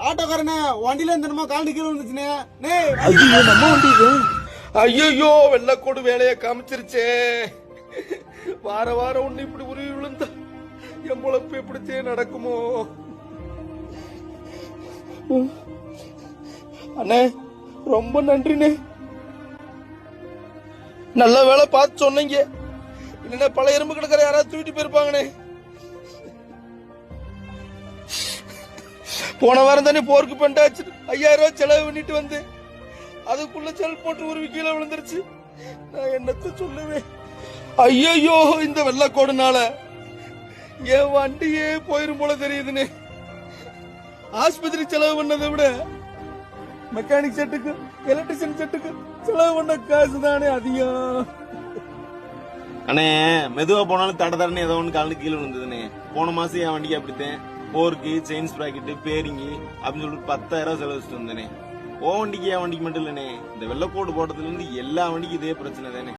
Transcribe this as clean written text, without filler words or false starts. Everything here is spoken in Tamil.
ஆட்டோக்காரனே வண்டியில இருந்தனமா கால் கீழே வந்துச்சுனே. ஐயோ நம்ம வண்டி இது. ஐயோ வெள்ளக்கோடு வேலையை காமிச்சிருச்சே. வார வாரம் ஒண்ணு இப்படி உருவி விழுந்தா என் பொழப்பு எப்படித்தே நடக்குமோ? அண்ணே ரொம்ப நன்றிண்ணே. நல்ல வேலை பார்த்து சொன்னீங்க. இல்லைன்னா பல எறும்பு கிடக்கிற யாராவது தூக்கிட்டு போயிருப்பாங்கண்ணே. போன வாரம் தானே போருக்கு பண்ணிட்டாச்சு 5000 ரூபாய் செலவு பண்ணிட்டு வந்து அதுக்குள்ள செல் போட்டு உருவி கீழே விழுந்துருச்சு. நான் என்னத்த சொல்லுவேன்? ஐயோ இந்த வெள்ளக்கோடுனால என் வண்டியே போயிரும் போல தெரியுதுன்னு. ஆஸ்பத்திரி செலவு பண்ணதை விட மெக்கானிக் செட்டுக்கு எலக்ட்ரிஷியன் செட்டுக்கு செலவு பண்ண காசு தானே அதிகம். அண்ணே மெதுவா போனாலும் தட தடன்னு ஏதோ ஒண்ணு காலுக்கு கீழே விழுந்ததுண்ணே. போன மாசம் என் வண்டிக்கு அப்படித்தேன். போருக்கு செயின் ஸ்ப்ராக்கெட்டு பேரிங்கி அப்படின்னு சொல்லிட்டு 10,000 ரூபாய் செலவு வச்சுட்டு வந்தேனே. ஓ வண்டிக்கு என் வண்டிக்கு மட்டும் இல்லனே, இந்த வெள்ளக்கோடு போட்டதுல இருந்து எல்லா வண்டிக்கும் இதே பிரச்சனை தானே.